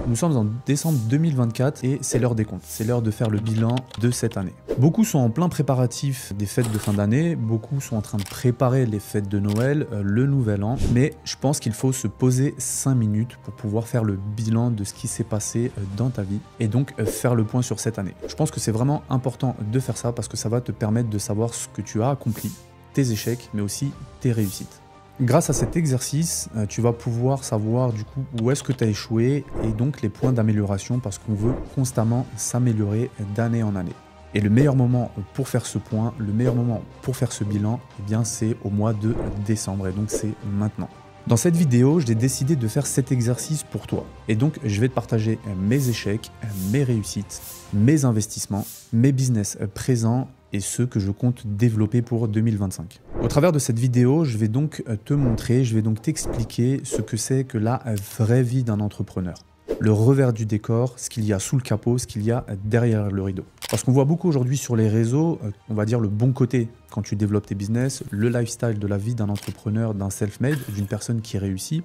Nous sommes en décembre 2024 et c'est l'heure des comptes. C'est l'heure de faire le bilan de cette année. Beaucoup sont en plein préparatif des fêtes de fin d'année, beaucoup sont en train de préparer les fêtes de Noël, le nouvel an, mais je pense qu'il faut se poser 5 minutes pour pouvoir faire le bilan de ce qui s'est passé dans ta vie et donc faire le point sur cette année. Je pense que c'est vraiment important de faire ça parce que ça va te permettre de savoir ce que tu as accompli, tes échecs, mais aussi tes réussites. Grâce à cet exercice, tu vas pouvoir savoir du coup où est-ce que tu as échoué et donc les points d'amélioration parce qu'on veut constamment s'améliorer d'année en année. Et le meilleur moment pour faire ce point, le meilleur moment pour faire ce bilan, eh bien c'est au mois de décembre et donc c'est maintenant. Dans cette vidéo, j'ai décidé de faire cet exercice pour toi. Et donc, je vais te partager mes échecs, mes réussites, mes investissements, mes business présents et ceux que je compte développer pour 2025. Au travers de cette vidéo, je vais donc te montrer, je vais donc t'expliquer ce que c'est que la vraie vie d'un entrepreneur. Le revers du décor, ce qu'il y a sous le capot, ce qu'il y a derrière le rideau. Parce qu'on voit beaucoup aujourd'hui sur les réseaux, on va dire le bon côté quand tu développes tes business, le lifestyle de la vie d'un entrepreneur, d'un self-made, d'une personne qui réussit.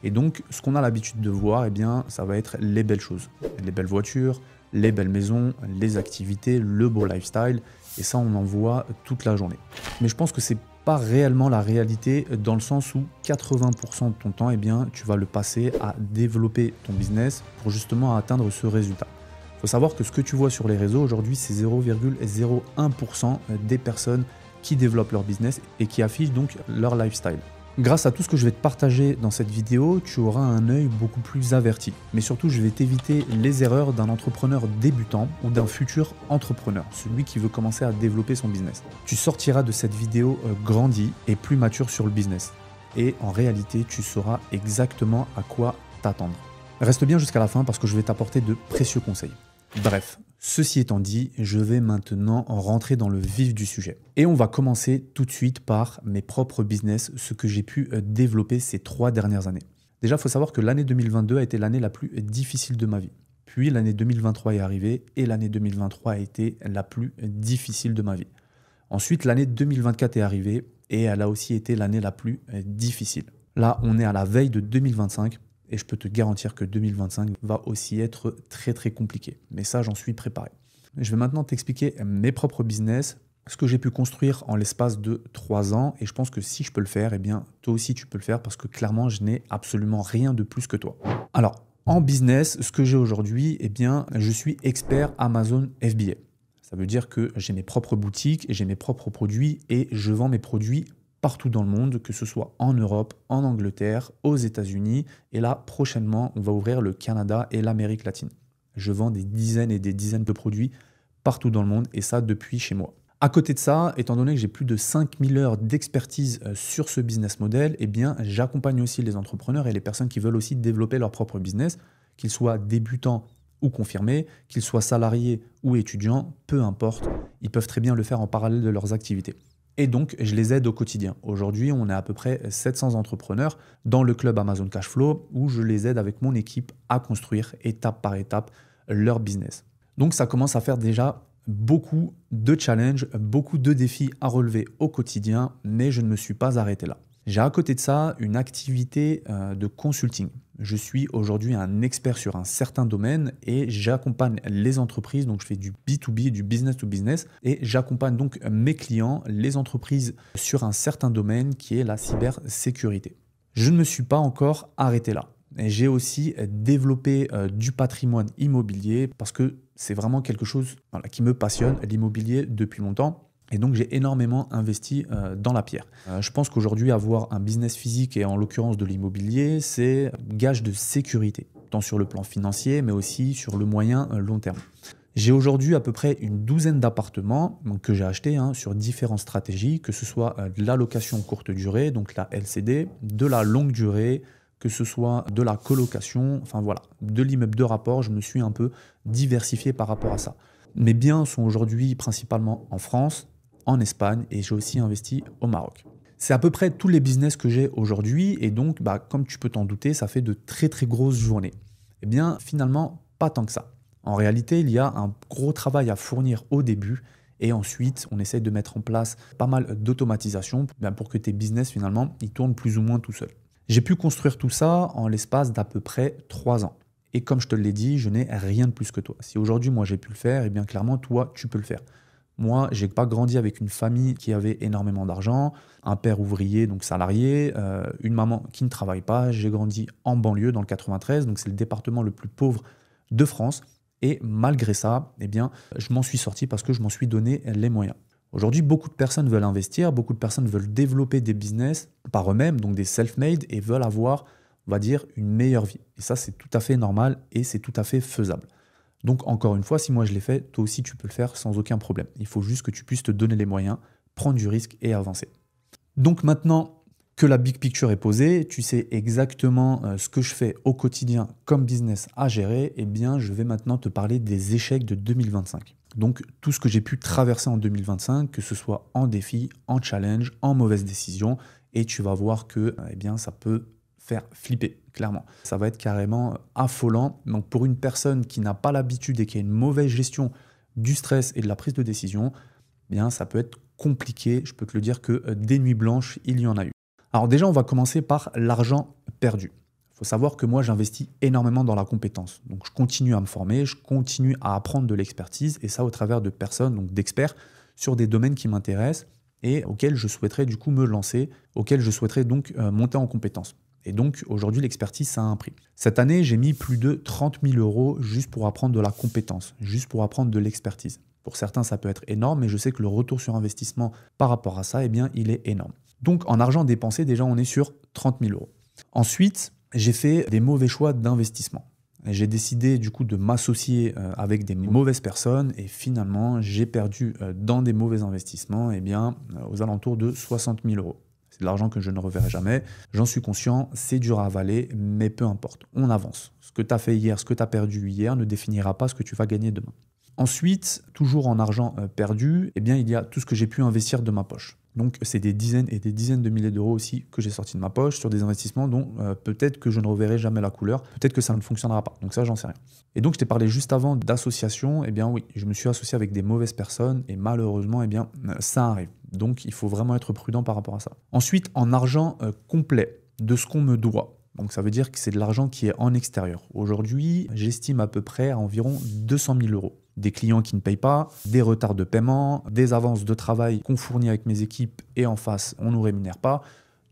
Et donc, ce qu'on a l'habitude de voir, eh bien, ça va être les belles choses. Les belles voitures, les belles maisons, les activités, le beau lifestyle. Et ça, on en voit toute la journée. Mais je pense que c'est pas réellement la réalité dans le sens où 80% de ton temps, eh bien, tu vas le passer à développer ton business pour justement atteindre ce résultat. Il faut savoir que ce que tu vois sur les réseaux aujourd'hui, c'est 0,01% des personnes qui développent leur business et qui affichent donc leur lifestyle. Grâce à tout ce que je vais te partager dans cette vidéo, tu auras un œil beaucoup plus averti. Mais surtout, je vais t'éviter les erreurs d'un entrepreneur débutant ou d'un futur entrepreneur, celui qui veut commencer à développer son business. Tu sortiras de cette vidéo grandi et plus mature sur le business. Et en réalité, tu sauras exactement à quoi t'attendre. Reste bien jusqu'à la fin parce que je vais t'apporter de précieux conseils. Bref, ceci étant dit, je vais maintenant rentrer dans le vif du sujet. Et on va commencer tout de suite par mes propres business, ce que j'ai pu développer ces 3 dernières années. Déjà, il faut savoir que l'année 2022 a été l'année la plus difficile de ma vie. Puis l'année 2023 est arrivée et l'année 2023 a été la plus difficile de ma vie. Ensuite, l'année 2024 est arrivée et elle a aussi été l'année la plus difficile. Là, on est à la veille de 2025. Et je peux te garantir que 2025 va aussi être très très compliqué. Mais ça, j'en suis préparé. Je vais maintenant t'expliquer mes propres business, ce que j'ai pu construire en l'espace de 3 ans. Et je pense que si je peux le faire, eh bien, toi aussi tu peux le faire parce que clairement, je n'ai absolument rien de plus que toi. Alors, en business, ce que j'ai aujourd'hui, eh bien, je suis expert Amazon FBA. Ça veut dire que j'ai mes propres boutiques, j'ai mes propres produits et je vends mes produits partout dans le monde, que ce soit en Europe, en Angleterre, aux États-Unis. Et là, prochainement, on va ouvrir le Canada et l'Amérique latine. Je vends des dizaines et des dizaines de produits partout dans le monde et ça depuis chez moi. À côté de ça, étant donné que j'ai plus de 5000 heures d'expertise sur ce business model, eh bien, j'accompagne aussi les entrepreneurs et les personnes qui veulent aussi développer leur propre business, qu'ils soient débutants ou confirmés, qu'ils soient salariés ou étudiants, peu importe, ils peuvent très bien le faire en parallèle de leurs activités. Et donc, je les aide au quotidien. Aujourd'hui, on est à peu près 700 entrepreneurs dans le club Amazon Cashflow où je les aide avec mon équipe à construire étape par étape leur business. Donc, ça commence à faire déjà beaucoup de challenges, beaucoup de défis à relever au quotidien, mais je ne me suis pas arrêté là. J'ai à côté de ça une activité de consulting. Je suis aujourd'hui un expert sur un certain domaine et j'accompagne les entreprises, donc je fais du B2B, du business to business, et j'accompagne donc mes clients, les entreprises, sur un certain domaine qui est la cybersécurité. Je ne me suis pas encore arrêté là. J'ai aussi développé du patrimoine immobilier parce que c'est vraiment quelque chose qui me passionne, l'immobilier, depuis longtemps. Et donc, j'ai énormément investi dans la pierre. Je pense qu'aujourd'hui, avoir un business physique et en l'occurrence de l'immobilier, c'est gage de sécurité, tant sur le plan financier, mais aussi sur le moyen long terme. J'ai aujourd'hui à peu près une douzaine d'appartements que j'ai achetés sur différentes stratégies, que ce soit de la location courte durée, donc la LCD, de la longue durée, que ce soit de la colocation, enfin voilà, de l'immeuble de rapport, je me suis un peu diversifié par rapport à ça. Mes biens sont aujourd'hui principalement en France, en Espagne et j'ai aussi investi au Maroc. C'est à peu près tous les business que j'ai aujourd'hui et donc, comme tu peux t'en douter, ça fait de très très grosses journées. Eh bien, finalement, pas tant que ça. En réalité, il y a un gros travail à fournir au début et ensuite, on essaie de mettre en place pas mal d'automatisation pour que tes business, finalement, ils tournent plus ou moins tout seuls. J'ai pu construire tout ça en l'espace d'à peu près 3 ans. Et comme je te l'ai dit, je n'ai rien de plus que toi. Si aujourd'hui, moi, j'ai pu le faire, eh bien clairement, toi, tu peux le faire. Moi, j'ai pas grandi avec une famille qui avait énormément d'argent, un père ouvrier, donc salarié, une maman qui ne travaille pas. J'ai grandi en banlieue, dans le 93, donc c'est le département le plus pauvre de France. Et malgré ça, eh bien, je m'en suis sorti parce que je m'en suis donné les moyens. Aujourd'hui, beaucoup de personnes veulent investir, beaucoup de personnes veulent développer des business par eux-mêmes, donc des self-made, et veulent avoir, on va dire, une meilleure vie. Et ça, c'est tout à fait normal et c'est tout à fait faisable. Donc, encore une fois, si moi je l'ai fait, toi aussi tu peux le faire sans aucun problème. Il faut juste que tu puisses te donner les moyens, prendre du risque et avancer. Donc maintenant que la big picture est posée, tu sais exactement ce que je fais au quotidien comme business à gérer, eh bien je vais maintenant te parler des échecs de 2025. Donc tout ce que j'ai pu traverser en 2025, que ce soit en défi, en challenge, en mauvaise décision, et tu vas voir que eh bien, ça peut faire flipper, clairement. Ça va être carrément affolant. Donc pour une personne qui n'a pas l'habitude et qui a une mauvaise gestion du stress et de la prise de décision, eh bien ça peut être compliqué. Je peux te le dire que des nuits blanches, il y en a eu. Alors déjà, on va commencer par l'argent perdu. Il faut savoir que moi, j'investis énormément dans la compétence. Donc je continue à me former, je continue à apprendre de l'expertise, et ça au travers de personnes, donc d'experts, sur des domaines qui m'intéressent et auxquels je souhaiterais du coup me lancer, auxquels je souhaiterais donc monter en compétence. Et donc, aujourd'hui, l'expertise, ça a un prix. Cette année, j'ai mis plus de 30 000 € juste pour apprendre de la compétence, juste pour apprendre de l'expertise. Pour certains, ça peut être énorme, mais je sais que le retour sur investissement par rapport à ça, eh bien, il est énorme. Donc, en argent dépensé, déjà, on est sur 30 000 €. Ensuite, j'ai fait des mauvais choix d'investissement. J'ai décidé, du coup, de m'associer avec des mauvaises personnes et finalement, j'ai perdu dans des mauvais investissements, eh bien, aux alentours de 60 000 €. C'est de l'argent que je ne reverrai jamais. J'en suis conscient, c'est dur à avaler, mais peu importe, on avance. Ce que tu as fait hier, ce que tu as perdu hier ne définira pas ce que tu vas gagner demain. Ensuite, toujours en argent perdu, eh bien, il y a tout ce que j'ai pu investir de ma poche. Donc, c'est des dizaines et des dizaines de milliers d'euros aussi que j'ai sortis de ma poche sur des investissements dont peut-être que je ne reverrai jamais la couleur, peut-être que ça ne fonctionnera pas. Donc ça, j'en sais rien. Et donc, je t'ai parlé juste avant d'association. Eh bien oui, je me suis associé avec des mauvaises personnes et malheureusement, eh bien, ça arrive. Donc, il faut vraiment être prudent par rapport à ça. Ensuite, en argent complet, de ce qu'on me doit. Donc, ça veut dire que c'est de l'argent qui est en extérieur. Aujourd'hui, j'estime à peu près à environ 200 000 €. Des clients qui ne payent pas, des retards de paiement, des avances de travail qu'on fournit avec mes équipes et en face, on ne nous rémunère pas.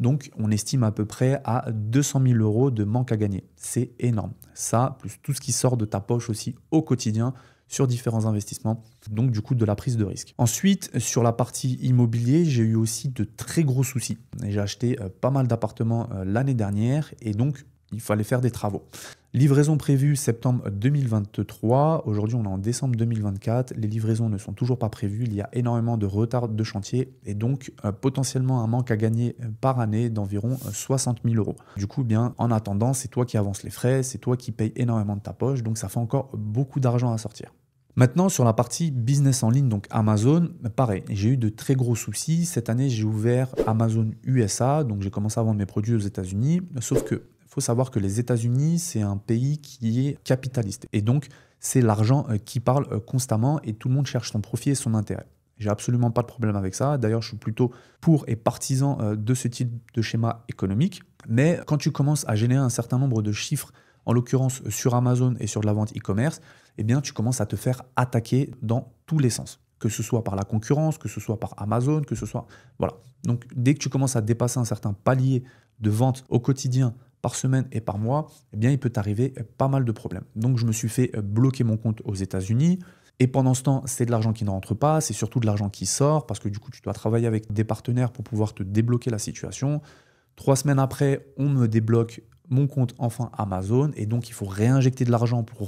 Donc, on estime à peu près à 200 000 € de manque à gagner. C'est énorme. Ça, plus tout ce qui sort de ta poche aussi au quotidien sur différents investissements, donc du coup de la prise de risque. Ensuite, sur la partie immobilier, j'ai eu aussi de très gros soucis. J'ai acheté pas mal d'appartements l'année dernière et donc il fallait faire des travaux. Livraison prévue septembre 2023. Aujourd'hui, on est en décembre 2024. Les livraisons ne sont toujours pas prévues. Il y a énormément de retard de chantier et donc potentiellement un manque à gagner par année d'environ 60 000 €. Du coup, bien, en attendant, c'est toi qui avances les frais, c'est toi qui payes énormément de ta poche, donc ça fait encore beaucoup d'argent à sortir. Maintenant, sur la partie business en ligne, donc Amazon, pareil, j'ai eu de très gros soucis. Cette année, j'ai ouvert Amazon USA, donc j'ai commencé à vendre mes produits aux États-Unis, sauf que il faut savoir que les États-Unis, c'est un pays qui est capitaliste. Et donc, c'est l'argent qui parle constamment et tout le monde cherche son profit et son intérêt. J'ai absolument pas de problème avec ça. D'ailleurs, je suis plutôt pour et partisan de ce type de schéma économique. Mais quand tu commences à générer un certain nombre de chiffres, en l'occurrence sur Amazon et sur de la vente e-commerce, eh bien, tu commences à te faire attaquer dans tous les sens. Que ce soit par la concurrence, que ce soit par Amazon, que ce soit... Voilà. Donc, dès que tu commences à dépasser un certain palier de vente au quotidien, par semaine et par mois, eh bien, il peut t'arriver pas mal de problèmes. Donc, je me suis fait bloquer mon compte aux États-Unis. Et pendant ce temps, c'est de l'argent qui ne rentre pas, c'est surtout de l'argent qui sort parce que du coup, tu dois travailler avec des partenaires pour pouvoir te débloquer la situation. 3 semaines après, on me débloque mon compte enfin Amazon et donc il faut réinjecter de l'argent pour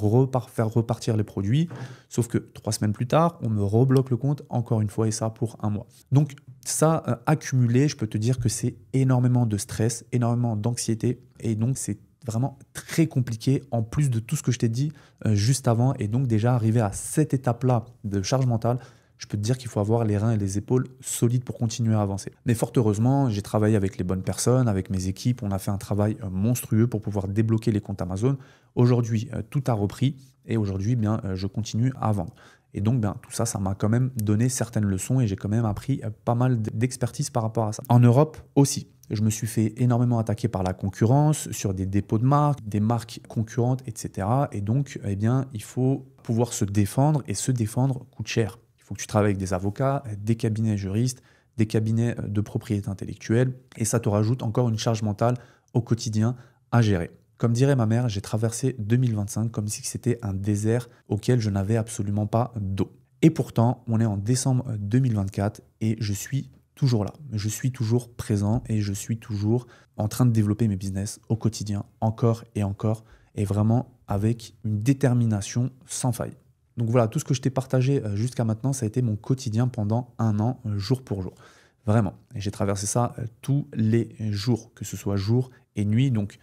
faire repartir les produits. Sauf que 3 semaines plus tard, on me rebloque le compte encore une fois et ça pour 1 mois. Donc ça, accumulé, je peux te dire que c'est énormément de stress, énormément d'anxiété et donc c'est vraiment très compliqué en plus de tout ce que je t'ai dit juste avant. Et donc déjà arrivé à cette étape-là de charge mentale, je peux te dire qu'il faut avoir les reins et les épaules solides pour continuer à avancer. Mais fort heureusement, j'ai travaillé avec les bonnes personnes, avec mes équipes. On a fait un travail monstrueux pour pouvoir débloquer les comptes Amazon. Aujourd'hui, tout a repris et aujourd'hui, bien, je continue à vendre. Et donc, bien, tout ça, ça m'a quand même donné certaines leçons et j'ai quand même appris pas mal d'expertise par rapport à ça. En Europe aussi, Je me suis fait énormément attaquer par la concurrence sur des dépôts de marques, des marques concurrentes, etc. Et donc, eh bien, il faut pouvoir se défendre et se défendre coûte cher. Il faut que tu travailles avec des avocats, des cabinets juristes, des cabinets de propriété intellectuelle et ça te rajoute encore une charge mentale au quotidien à gérer. Comme dirait ma mère, j'ai traversé 2025 comme si c'était un désert auquel je n'avais absolument pas d'eau. Et pourtant, on est en décembre 2024 et je suis toujours là. Je suis toujours présent et je suis toujours en train de développer mes business au quotidien, encore et vraiment avec une détermination sans faille. Donc voilà, tout ce que je t'ai partagé jusqu'à maintenant, ça a été mon quotidien pendant un an, jour pour jour. Vraiment. Et j'ai traversé ça tous les jours, que ce soit jour et nuit. Donc,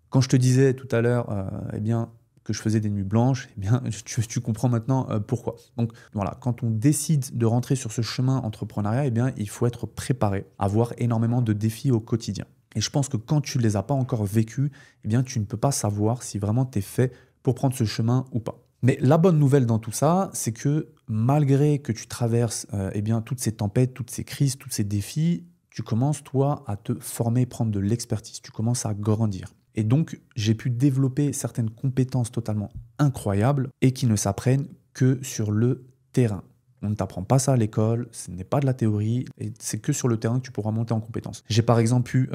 quand je te disais tout à l'heure eh bien, que je faisais des nuits blanches, eh bien, tu comprends maintenant pourquoi. Donc voilà, quand on décide de rentrer sur ce chemin entrepreneuriat, eh bien, il faut être préparé, avoir énormément de défis au quotidien. Et je pense que quand tu ne les as pas encore vécus, eh bien, tu ne peux pas savoir si vraiment tu es fait pour prendre ce chemin ou pas. Mais la bonne nouvelle dans tout ça, c'est que malgré que tu traverses eh bien, toutes ces tempêtes, toutes ces crises, tous ces défis, tu commences, toi, à te former, prendre de l'expertise. Tu commences à grandir. Et donc, j'ai pu développer certaines compétences totalement incroyables et qui ne s'apprennent que sur le terrain. On ne t'apprend pas ça à l'école, ce n'est pas de la théorie, et c'est que sur le terrain que tu pourras monter en compétences. J'ai par exemple pu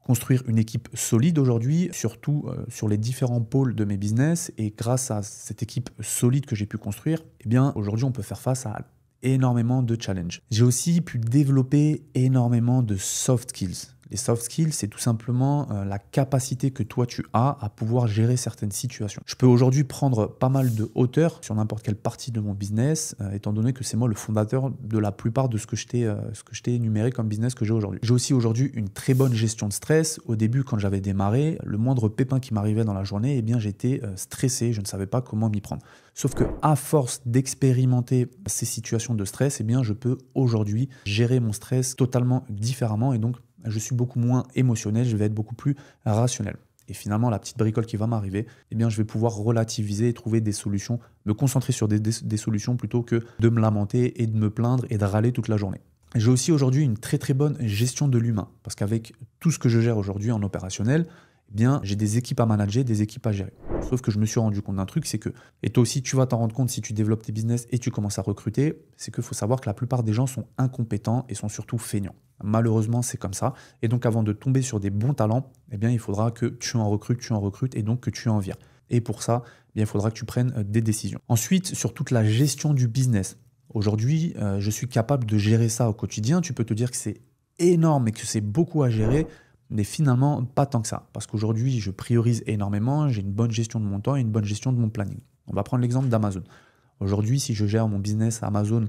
construire une équipe solide aujourd'hui, surtout sur les différents pôles de mes business, et grâce à cette équipe solide que j'ai pu construire, eh bien aujourd'hui on peut faire face à énormément de challenges. J'ai aussi pu développer énormément de soft skills. Les soft skills, c'est tout simplement la capacité que toi tu as à pouvoir gérer certaines situations. Je peux aujourd'hui prendre pas mal de hauteur sur n'importe quelle partie de mon business, étant donné que c'est moi le fondateur de la plupart de ce que je t'ai énuméré comme business que j'ai aujourd'hui. J'ai aussi aujourd'hui une très bonne gestion de stress. Au début, quand j'avais démarré, le moindre pépin qui m'arrivait dans la journée, eh bien j'étais stressé, je ne savais pas comment m'y prendre. Sauf que à force d'expérimenter ces situations de stress, eh bien je peux aujourd'hui gérer mon stress totalement différemment et donc je suis beaucoup moins émotionnel, je vais être beaucoup plus rationnel. Et finalement, la petite bricole qui va m'arriver, eh bien, je vais pouvoir relativiser et trouver des solutions, me concentrer sur des solutions plutôt que de me lamenter et de me plaindre et de râler toute la journée. J'ai aussi aujourd'hui une très très bonne gestion de l'humain, parce qu'avec tout ce que je gère aujourd'hui en opérationnel, eh bien, j'ai des équipes à manager, des équipes à gérer. Sauf que je me suis rendu compte d'un truc, c'est que, et toi aussi tu vas t'en rendre compte si tu développes tes business et tu commences à recruter, c'est qu'il faut savoir que la plupart des gens sont incompétents et sont surtout feignants. Malheureusement, c'est comme ça. Et donc, avant de tomber sur des bons talents, eh bien, il faudra que tu en recrutes et donc que tu en vires. Et pour ça, eh bien, il faudra que tu prennes des décisions. Ensuite, sur toute la gestion du business. Aujourd'hui, je suis capable de gérer ça au quotidien. Tu peux te dire que c'est énorme et que c'est beaucoup à gérer, mais finalement, pas tant que ça. Parce qu'aujourd'hui, je priorise énormément, j'ai une bonne gestion de mon temps et une bonne gestion de mon planning. On va prendre l'exemple d'Amazon. Aujourd'hui, si je gère mon business à Amazon,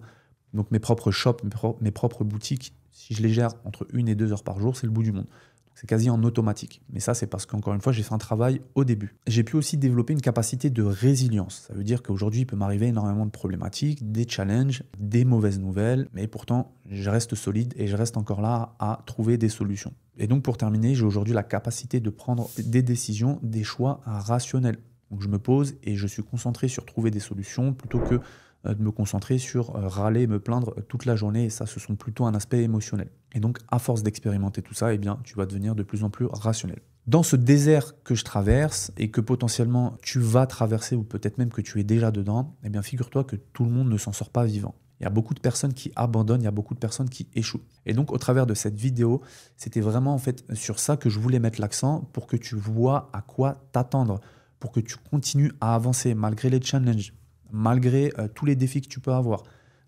donc mes propres shops, mes propres boutiques, si je les gère entre 1 et 2 heures par jour, c'est le bout du monde. C'est quasi en automatique. Mais ça, c'est parce qu'encore une fois, j'ai fait un travail au début. J'ai pu aussi développer une capacité de résilience. Ça veut dire qu'aujourd'hui, il peut m'arriver énormément de problématiques, des challenges, des mauvaises nouvelles, mais pourtant, je reste solide et je reste encore là à trouver des solutions. Et donc, pour terminer, j'ai aujourd'hui la capacité de prendre des décisions, des choix rationnels. Donc, je me pose et je suis concentré sur trouver des solutions plutôt que de me concentrer sur râler, me plaindre toute la journée. Et ça, ce sont plutôt un aspect émotionnel. Et donc, à force d'expérimenter tout ça, eh bien, tu vas devenir de plus en plus rationnel. Dans ce désert que je traverse et que potentiellement tu vas traverser ou peut-être même que tu es déjà dedans, eh bien, figure-toi que tout le monde ne s'en sort pas vivant. Il y a beaucoup de personnes qui abandonnent, il y a beaucoup de personnes qui échouent. Et donc, au travers de cette vidéo, c'était vraiment en fait sur ça que je voulais mettre l'accent pour que tu vois à quoi t'attendre, pour que tu continues à avancer malgré les challenges, malgré tous les défis que tu peux avoir.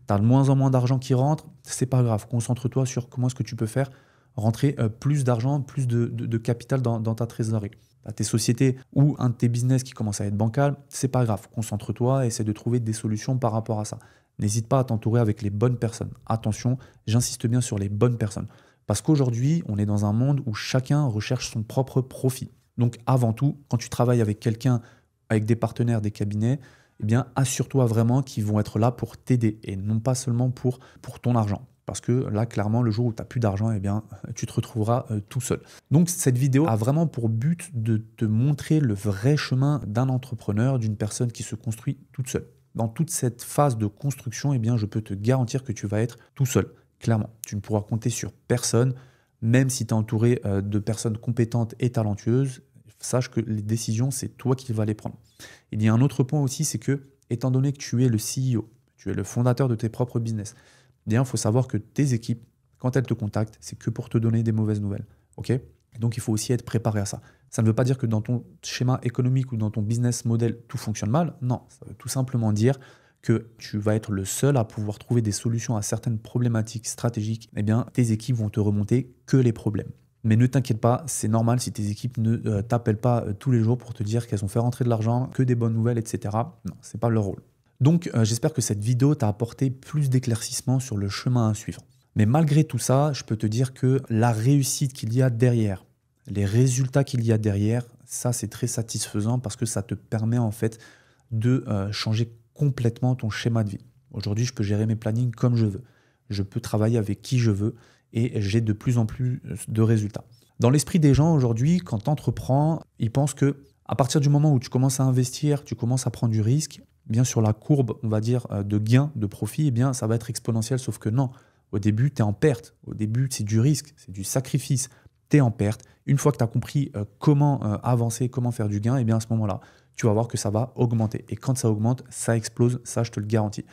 Tu as de moins en moins d'argent qui rentre, c'est pas grave. Concentre-toi sur comment est-ce que tu peux faire rentrer plus d'argent, plus de capital dans ta trésorerie. Tu as tes sociétés ou un de tes business qui commence à être bancal, c'est pas grave. Concentre-toi, essaie de trouver des solutions par rapport à ça. N'hésite pas à t'entourer avec les bonnes personnes. Attention, j'insiste bien sur les bonnes personnes. Parce qu'aujourd'hui, on est dans un monde où chacun recherche son propre profit. Donc avant tout, quand tu travailles avec quelqu'un, avec des partenaires, des cabinets, eh bien, assure-toi vraiment qu'ils vont être là pour t'aider et non pas seulement pour ton argent. Parce que là, clairement, le jour où tu n'as plus d'argent, eh bien, tu te retrouveras tout seul. Donc, cette vidéo a vraiment pour but de te montrer le vrai chemin d'un entrepreneur, d'une personne qui se construit toute seule. Dans toute cette phase de construction, eh bien, je peux te garantir que tu vas être tout seul. Clairement, tu ne pourras compter sur personne, même si tu es entouré de personnes compétentes et talentueuses, sache que les décisions, c'est toi qui vas les prendre. Il y a un autre point aussi, c'est que, étant donné que tu es le CEO, tu es le fondateur de tes propres business, bien, il faut savoir que tes équipes, quand elles te contactent, c'est que pour te donner des mauvaises nouvelles. Ok? Donc, il faut aussi être préparé à ça. Ça ne veut pas dire que dans ton schéma économique ou dans ton business model, tout fonctionne mal. Non, ça veut tout simplement dire que tu vas être le seul à pouvoir trouver des solutions à certaines problématiques stratégiques. Eh bien, tes équipes vont te remonter que les problèmes. Mais ne t'inquiète pas, c'est normal si tes équipes ne t'appellent pas tous les jours pour te dire qu'elles ont fait rentrer de l'argent, que des bonnes nouvelles, etc. Non, ce n'est pas leur rôle. Donc, j'espère que cette vidéo t'a apporté plus d'éclaircissement sur le chemin à suivre. Mais malgré tout ça, je peux te dire que la réussite qu'il y a derrière, les résultats qu'il y a derrière, ça c'est très satisfaisant parce que ça te permet en fait de changer complètement ton schéma de vie. Aujourd'hui, je peux gérer mes plannings comme je veux. Je peux travailler avec qui je veux et j'ai de plus en plus de résultats. Dans l'esprit des gens aujourd'hui, quand tu entreprends, ils pensent que à partir du moment où tu commences à investir, tu commences à prendre du risque, bien sur la courbe, on va dire, de gain, de profit, eh bien, ça va être exponentiel, sauf que non. Au début, tu es en perte. Au début, c'est du risque, c'est du sacrifice. Tu es en perte. Une fois que tu as compris comment avancer, comment faire du gain, eh bien, à ce moment-là, tu vas voir que ça va augmenter. Et quand ça augmente, ça explose, ça, je te le garantis.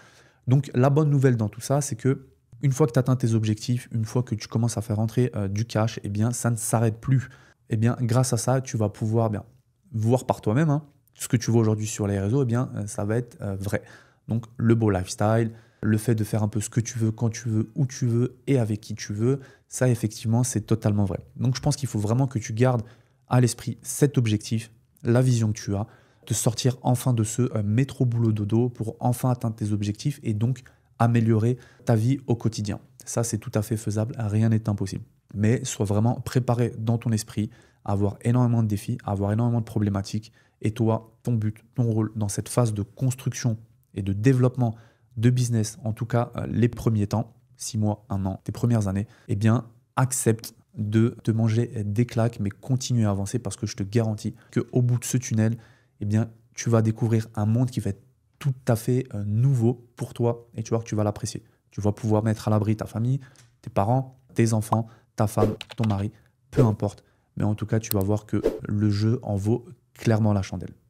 Donc, la bonne nouvelle dans tout ça, c'est que une fois que tu atteins tes objectifs, une fois que tu commences à faire rentrer du cash, eh bien, ça ne s'arrête plus. Eh bien, grâce à ça, tu vas pouvoir voir par toi-même ce que tu vois aujourd'hui sur les réseaux, eh bien, ça va être vrai. Donc, le beau lifestyle, le fait de faire un peu ce que tu veux, quand tu veux, où tu veux et avec qui tu veux, ça, effectivement, c'est totalement vrai. Donc, je pense qu'il faut vraiment que tu gardes à l'esprit cet objectif, la vision que tu as, de sortir enfin de ce métro boulot dodo pour enfin atteindre tes objectifs et donc améliorer ta vie au quotidien. Ça, c'est tout à fait faisable, rien n'est impossible. Mais sois vraiment préparé dans ton esprit à avoir énormément de défis, à avoir énormément de problématiques. Et toi, ton but, ton rôle dans cette phase de construction et de développement de business, en tout cas les premiers temps, 6 mois, 1 an, tes premières années, eh bien, accepte de te manger des claques, mais continue à avancer parce que je te garantis qu'au bout de ce tunnel, eh bien, tu vas découvrir un monde qui va être tout à fait nouveau pour toi et tu vois que tu vas l'apprécier. Tu vas pouvoir mettre à l'abri ta famille, tes parents, tes enfants, ta femme, ton mari, peu importe. Mais en tout cas, tu vas voir que le jeu en vaut clairement la chandelle.